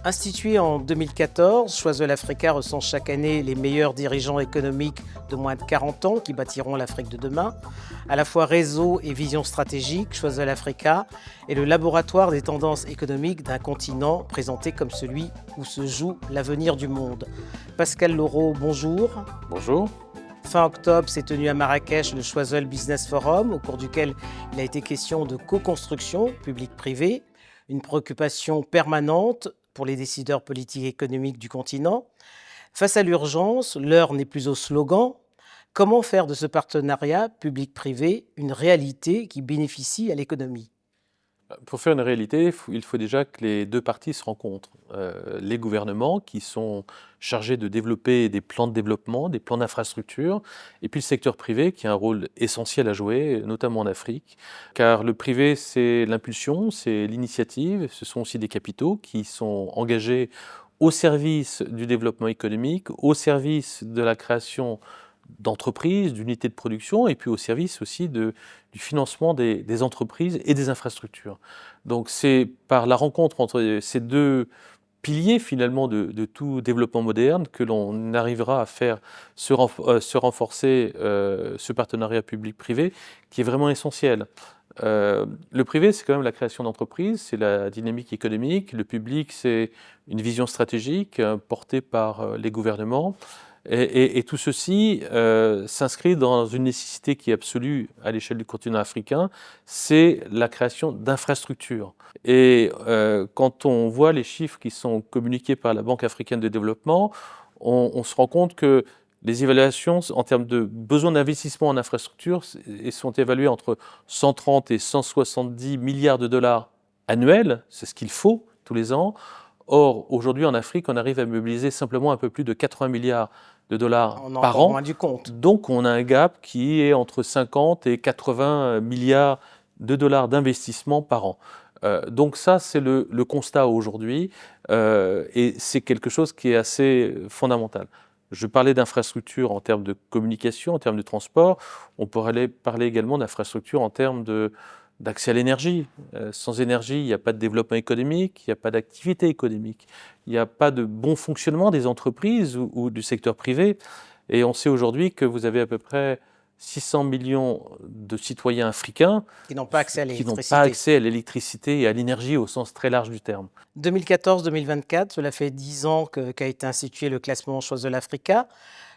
Institué en 2014, Choiseul Africa recense chaque année les meilleurs dirigeants économiques de moins de 40 ans qui bâtiront l'Afrique de demain. À la fois réseau et vision stratégique, Choiseul Africa est le laboratoire des tendances économiques d'un continent présenté comme celui où se joue l'avenir du monde. Pascal Laureau, bonjour. Bonjour. Fin octobre s'est tenu à Marrakech le Choiseul Business Forum, au cours duquel il a été question de co-construction publique-privée, une préoccupation permanente pour les décideurs politiques et économiques du continent. Face à l'urgence, l'heure n'est plus au slogan. Comment faire de ce partenariat public-privé une réalité qui bénéficie à l'économie ? Pour faire une réalité, il faut déjà que les deux parties se rencontrent. Les gouvernements qui sont chargés de développer des plans de développement, des plans d'infrastructure, et puis le secteur privé qui a un rôle essentiel à jouer, notamment en Afrique. Car le privé, c'est l'impulsion, c'est l'initiative, ce sont aussi des capitaux qui sont engagés au service du développement économique, au service de la création d'entreprises, d'unités de production, et puis au service aussi du financement des entreprises et des infrastructures. Donc c'est par la rencontre entre ces deux piliers finalement de tout développement moderne que l'on arrivera à faire se renforcer ce partenariat public-privé qui est vraiment essentiel. Le privé, c'est quand même la création d'entreprises, c'est la dynamique économique. Le public, c'est une vision stratégique portée par les gouvernements. Et tout ceci s'inscrit dans une nécessité qui est absolue à l'échelle du continent africain, c'est la création d'infrastructures. Et quand on voit les chiffres qui sont communiqués par la Banque africaine de développement, on se rend compte que les évaluations en termes de besoin d'investissement en infrastructures sont évaluées entre 130 et 170 milliards de dollars annuels, c'est ce qu'il faut tous les ans. Or, aujourd'hui, en Afrique, on arrive à mobiliser simplement un peu plus de 80 milliards de dollars par an. Moins du compte. Donc, on a un gap qui est entre 50 et 80 milliards de dollars d'investissement par an. Donc ça, c'est le constat aujourd'hui, et c'est quelque chose qui est assez fondamental. Je parlais d'infrastructures en termes de communication, en termes de transport. On pourrait parler également d'infrastructures en termes d'accès à l'énergie. Sans énergie, il n'y a pas de développement économique, il n'y a pas d'activité économique, il n'y a pas de bon fonctionnement des entreprises ou du secteur privé. Et on sait aujourd'hui que vous avez à peu près 600 millions de citoyens africains qui n'ont pas accès à l'électricité. Qui n'ont pas accès à l'électricité et à l'énergie au sens très large du terme. 2014-2024, cela fait 10 ans qu'a été institué le classement Choiseul Africa.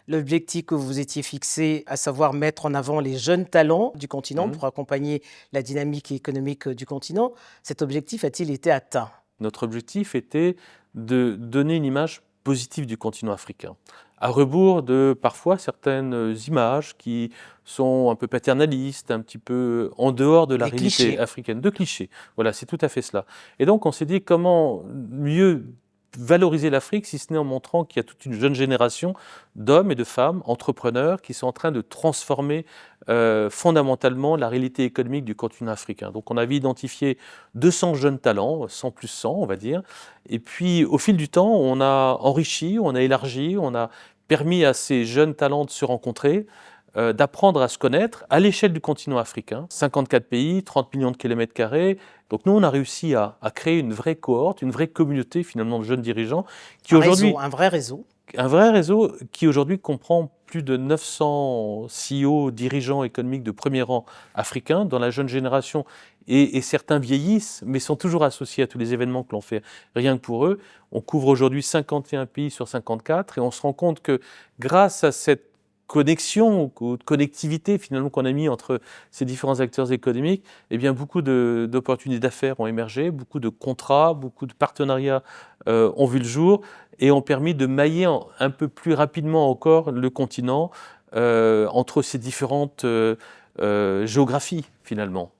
L'objectif que vous vous étiez fixé, à savoir mettre en avant les jeunes talents du continent pour accompagner la dynamique économique du continent, cet objectif a-t-il été atteint ? Notre objectif était de donner une image positive du continent africain, à rebours de parfois certaines images qui sont un peu paternalistes, un petit peu en dehors de la réalité africaine, de clichés. Voilà, c'est tout à fait cela. Et donc on s'est dit comment mieux valoriser l'Afrique, si ce n'est en montrant qu'il y a toute une jeune génération d'hommes et de femmes entrepreneurs qui sont en train de transformer fondamentalement la réalité économique du continent africain. Donc on avait identifié 200 jeunes talents, 100 plus 100 on va dire, et puis au fil du temps on a enrichi, on a élargi, on a permis à ces jeunes talents de se rencontrer, d'apprendre à se connaître à l'échelle du continent africain. 54 pays, 30 millions de kilomètres carrés. Donc nous, on a réussi à créer une vraie cohorte, une vraie communauté finalement de jeunes dirigeants qui aujourd'hui... Un vrai réseau. Un vrai réseau qui aujourd'hui comprend plus de 900 CEO, dirigeants économiques de premier rang africains dans la jeune génération. Et certains vieillissent, mais sont toujours associés à tous les événements que l'on fait rien que pour eux. On couvre aujourd'hui 51 pays sur 54 et on se rend compte que grâce à cette connexion ou de connectivité finalement qu'on a mis entre ces différents acteurs économiques, eh bien beaucoup d'opportunités d'affaires ont émergé, beaucoup de contrats, beaucoup de partenariats ont vu le jour et ont permis de mailler un peu plus rapidement encore le continent entre ces différentes géographies finalement.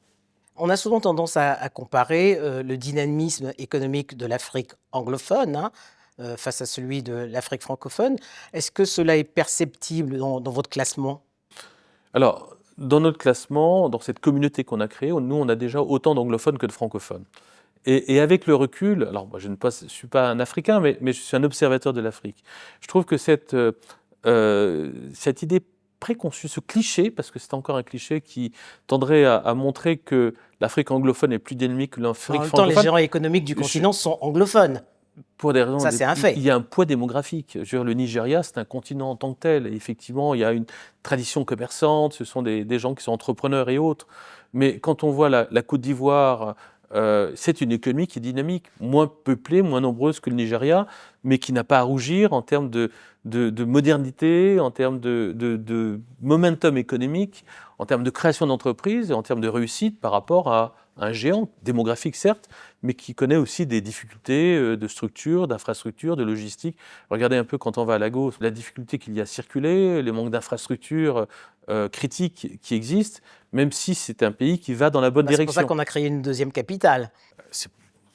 On a souvent tendance à comparer le dynamisme économique de l'Afrique anglophone face à celui de l'Afrique francophone. Est-ce que cela est perceptible dans votre classement ? Alors, dans notre classement, dans cette communauté qu'on a créée, nous, on a déjà autant d'anglophones que de francophones. Et avec le recul, alors moi je ne suis pas un Africain, mais je suis un observateur de l'Afrique. Je trouve que cette idée préconçue, ce cliché, parce que c'est encore un cliché qui tendrait à montrer que l'Afrique anglophone est plus dynamique que l'Afrique francophone. En même temps, les géants économiques du continent sont anglophones. Pour des raisons, Ça, c'est un fait. il y a un poids démographique. Je veux dire, le Nigeria, c'est un continent en tant que tel. Et effectivement, il y a une tradition commerçante, ce sont des gens qui sont entrepreneurs et autres. Mais quand on voit la Côte d'Ivoire, c'est une économie qui est dynamique, moins peuplée, moins nombreuse que le Nigeria, mais qui n'a pas à rougir en termes de modernité, en termes de momentum économique, en termes de création d'entreprises et en termes de réussite par rapport à un géant démographique, certes, mais qui connaît aussi des difficultés de structure, d'infrastructure, de logistique. Regardez un peu quand on va à Lagos, la difficulté qu'il y a à circuler, les manques d'infrastructures critiques qui existent, même si c'est un pays qui va dans la bonne C'est pour ça direction. qu'on a créé une deuxième capitale.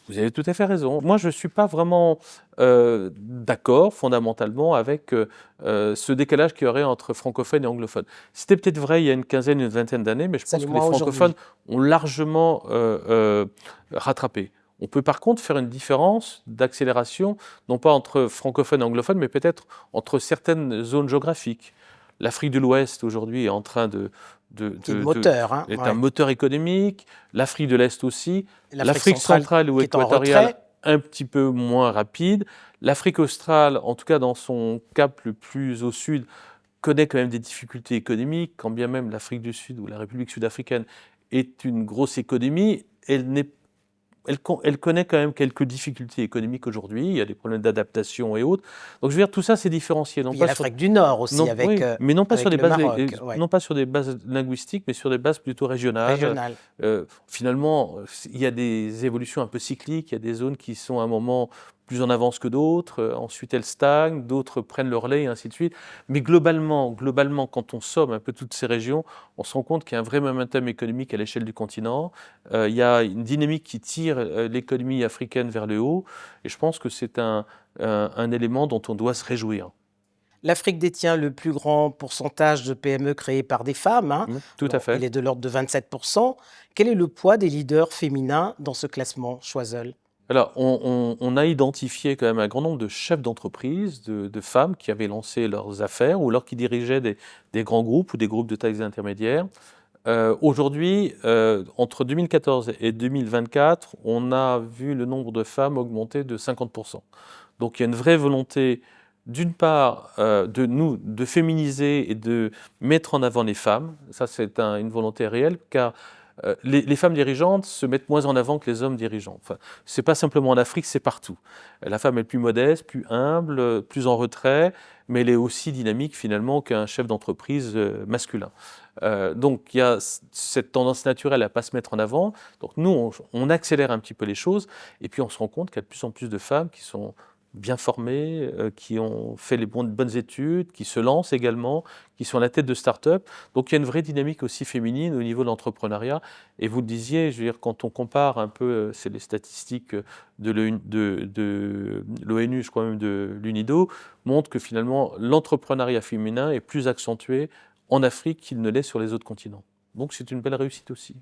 Vous avez tout à fait raison. Moi, je ne suis pas vraiment d'accord fondamentalement avec ce décalage qu'il y aurait entre francophones et anglophones. C'était peut-être vrai il y a une quinzaine, une vingtaine d'années, mais je pense que les francophones ont largement rattrapé. On peut par contre faire une différence d'accélération, non pas entre francophones et anglophones, mais peut-être entre certaines zones géographiques. L'Afrique de l'Ouest, aujourd'hui, est en train est un moteur économique. L'Afrique de l'Est aussi. L'Afrique centrale ou équatoriale, un petit peu moins rapide. L'Afrique australe, en tout cas dans son cap le plus au sud, connaît quand même des difficultés économiques, quand bien même l'Afrique du Sud ou la République sud-africaine est une grosse économie. Elle connaît quand même quelques difficultés économiques aujourd'hui. Il y a des problèmes d'adaptation et autres. Donc, je veux dire, tout ça, c'est différencié. Il y a l'Afrique du Nord aussi, mais non pas sur des bases, non pas sur des bases linguistiques, mais sur des bases plutôt régionales. Finalement, il y a des évolutions un peu cycliques. Il y a des zones qui sont à un moment plus en avance que d'autres. Ensuite, elles stagnent. D'autres prennent le relais, et ainsi de suite. Mais globalement, quand on somme un peu toutes ces régions, on se rend compte qu'il y a un vrai momentum économique à l'échelle du continent. Il y a une dynamique qui tire l'économie africaine vers le haut. Et je pense que c'est un élément dont on doit se réjouir. L'Afrique détient le plus grand pourcentage de PME créées par des femmes. Tout à fait. Il est de l'ordre de 27%. Quel est le poids des leaders féminins dans ce classement, Choiseul ? Alors, on a identifié quand même un grand nombre de chefs d'entreprise, de femmes qui avaient lancé leurs affaires ou alors qui dirigeaient des grands groupes ou des groupes de taille intermédiaire. Aujourd'hui, entre 2014 et 2024, on a vu le nombre de femmes augmenter de 50%. Donc il y a une vraie volonté, d'une part, de féminiser et de mettre en avant les femmes. Ça, c'est une volonté réelle, car les femmes dirigeantes se mettent moins en avant que les hommes dirigeants. Enfin, c'est pas simplement en Afrique, c'est partout. La femme est plus modeste, plus humble, plus en retrait, mais elle est aussi dynamique finalement qu'un chef d'entreprise masculin. Donc il y a cette tendance naturelle à ne pas se mettre en avant. Donc nous, on accélère un petit peu les choses, et puis on se rend compte qu'il y a de plus en plus de femmes qui sont bien formées, qui ont fait les bonnes études, qui se lancent également, qui sont à la tête de start-up. Donc il y a une vraie dynamique aussi féminine au niveau de l'entrepreneuriat. Et vous le disiez, je veux dire, quand on compare un peu, c'est les statistiques de l'ONU, je crois même de l'UNIDO, montrent que finalement l'entrepreneuriat féminin est plus accentué en Afrique qu'il ne l'est sur les autres continents. Donc c'est une belle réussite aussi.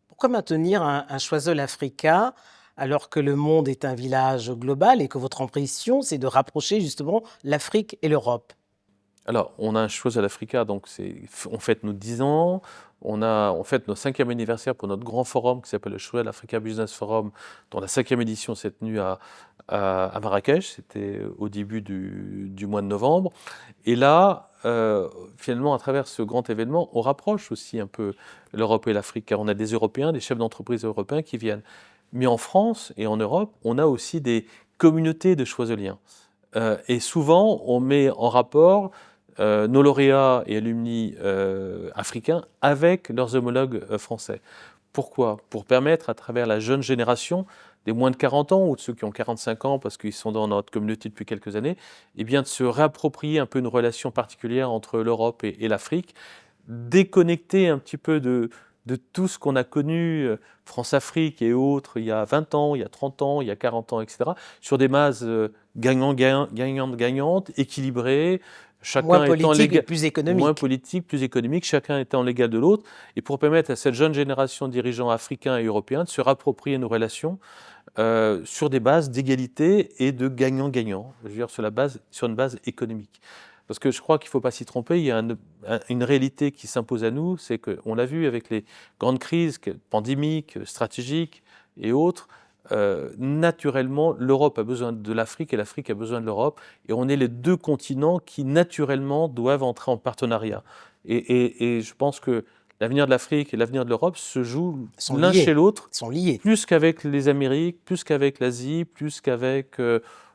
Pourquoi maintenir un Choiseul Africa alors que le monde est un village global et que votre ambition, c'est de rapprocher justement l'Afrique et l'Europe ? Alors, on a un Choiseul Africa, donc on fête nos 10 ans, on fête notre 5e anniversaire pour notre grand forum qui s'appelle le Choiseul Africa Business Forum, dont la 5e édition s'est tenue à Marrakech, c'était au début du mois de novembre. Et là, finalement, à travers ce grand événement, on rapproche aussi un peu l'Europe et l'Afrique, car on a des Européens, des chefs d'entreprise européens qui viennent. Mais en France et en Europe, on a aussi des communautés de Choiseliens. Et souvent, on met en rapport nos lauréats et alumni africains avec leurs homologues français. Pourquoi ? Pour permettre, à travers la jeune génération, des moins de 40 ans ou de ceux qui ont 45 ans parce qu'ils sont dans notre communauté depuis quelques années, eh bien de se réapproprier un peu une relation particulière entre l'Europe et l'Afrique, déconnecter un petit peu de tout ce qu'on a connu, France-Afrique et autres, il y a 20 ans, il y a 30 ans, il y a 40 ans, etc., sur des bases gagnantes, équilibrées, chacun moins politique et plus économique. Moins politique, plus économique, chacun étant l'égal de l'autre, et pour permettre à cette jeune génération de dirigeants africains et européens de se rapproprier nos relations sur des bases d'égalité et de gagnant-gagnant, je veux dire sur une base économique. Parce que je crois qu'il ne faut pas s'y tromper, il y a une réalité qui s'impose à nous, c'est qu'on l'a vu avec les grandes crises pandémiques, stratégiques et autres, naturellement, l'Europe a besoin de l'Afrique et l'Afrique a besoin de l'Europe. Et on est les deux continents qui, naturellement, doivent entrer en partenariat. Et je pense que l'avenir de l'Afrique et l'avenir de l'Europe se jouent l'un chez l'autre, sont liés. plus qu'avec les Amériques, plus qu'avec l'Asie, plus qu'avec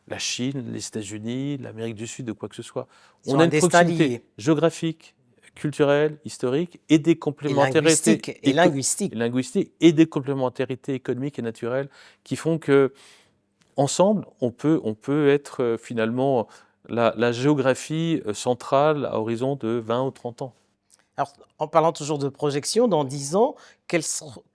la Chine, les États-Unis, l'Amérique du Sud, de quoi que ce soit. On a une proximité géographique, culturelle, historique et des complémentarités et linguistique et des complémentarités économiques et naturelles qui font que ensemble, on peut être finalement la géographie centrale à horizon de 20 ou 30 ans. Alors, en parlant toujours de projection, dans 10 ans, que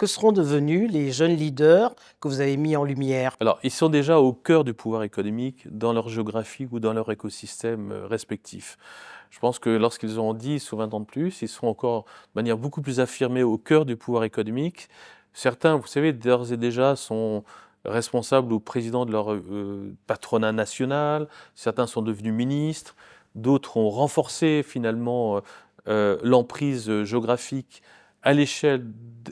seront devenus les jeunes leaders que vous avez mis en lumière? Alors, ils sont déjà au cœur du pouvoir économique dans leur géographie ou dans leur écosystème respectif. Je pense que lorsqu'ils auront 10 ou 20 ans de plus, ils seront encore de manière beaucoup plus affirmée au cœur du pouvoir économique. Certains, vous savez, d'ores et déjà sont responsables ou présidents de leur patronat national. Certains sont devenus ministres. D'autres ont renforcé finalement l'emprise géographique à l'échelle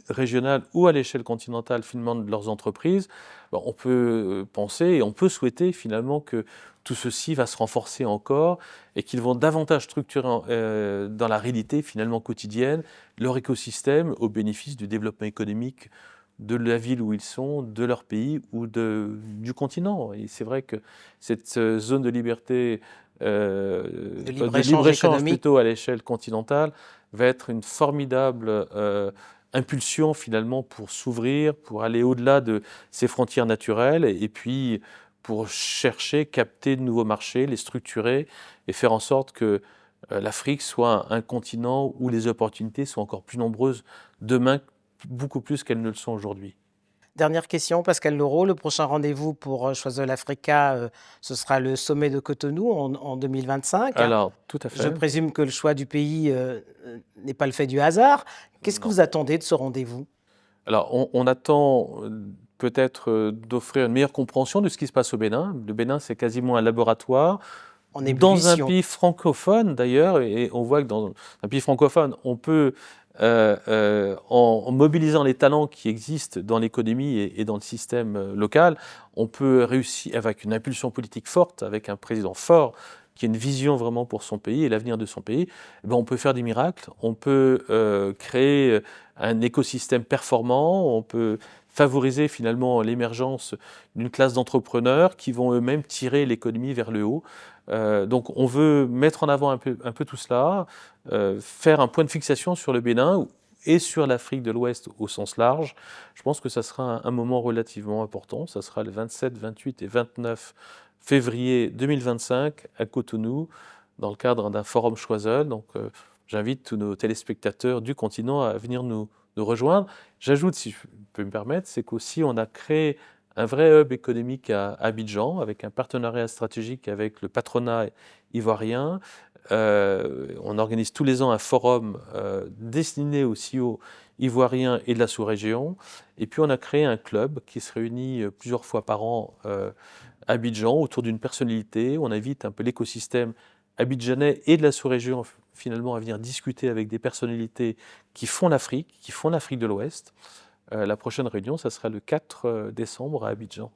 régionale ou à l'échelle continentale finalement de leurs entreprises. On peut penser et on peut souhaiter finalement que tout ceci va se renforcer encore et qu'ils vont davantage structurer dans la réalité finalement quotidienne leur écosystème au bénéfice du développement économique de la ville où ils sont, de leur pays ou du continent. Et c'est vrai que cette zone de liberté, de libre-échange plutôt à l'échelle continentale, va être une formidable impulsion finalement pour s'ouvrir, pour aller au-delà de ses frontières naturelles et puis pour chercher, capter de nouveaux marchés, les structurer et faire en sorte que l'Afrique soit un continent où les opportunités sont encore plus nombreuses demain, beaucoup plus qu'elles ne le sont aujourd'hui. Dernière question, Pascal Leroux, le prochain rendez-vous pour Choiseul Africa, ce sera le sommet de Cotonou en 2025. Alors, tout à fait. Je présume que le choix du pays n'est pas le fait du hasard. Qu'est-ce que vous attendez de ce rendez-vous? Alors, on attend peut-être d'offrir une meilleure compréhension de ce qui se passe au Bénin. Le Bénin, c'est quasiment un laboratoire. Dans un pays francophone, d'ailleurs, et on voit que dans un pays francophone, on peut, en mobilisant les talents qui existent dans l'économie et dans le système local, on peut réussir avec une impulsion politique forte, avec un président fort, qui a une vision vraiment pour son pays et l'avenir de son pays. On peut faire des miracles, on peut créer un écosystème performant, on peut favoriser finalement l'émergence d'une classe d'entrepreneurs qui vont eux-mêmes tirer l'économie vers le haut. Donc on veut mettre en avant un peu tout cela, faire un point de fixation sur le Bénin et sur l'Afrique de l'Ouest au sens large. Je pense que ça sera un moment relativement important. Ça sera le 27, 28 et 29 février 2025 à Cotonou, dans le cadre d'un forum Choiseul. Donc j'invite tous nos téléspectateurs du continent à venir nous rejoindre. J'ajoute, si je peux me permettre, c'est qu'aussi on a créé un vrai hub économique à Abidjan, avec un partenariat stratégique avec le patronat ivoirien. On organise tous les ans un forum destiné aux CEO ivoiriens et de la sous-région. Et puis on a créé un club qui se réunit plusieurs fois par an à Abidjan autour d'une personnalité. On invite un peu l'écosystème abidjanais et de la sous-région finalement à venir discuter avec des personnalités qui font l'Afrique de l'Ouest. La prochaine réunion, ça sera le 4 décembre à Abidjan.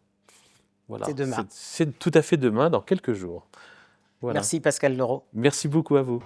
Voilà. C'est demain. C'est tout à fait demain, dans quelques jours. Voilà. Merci Pascal Leroux. Merci beaucoup à vous.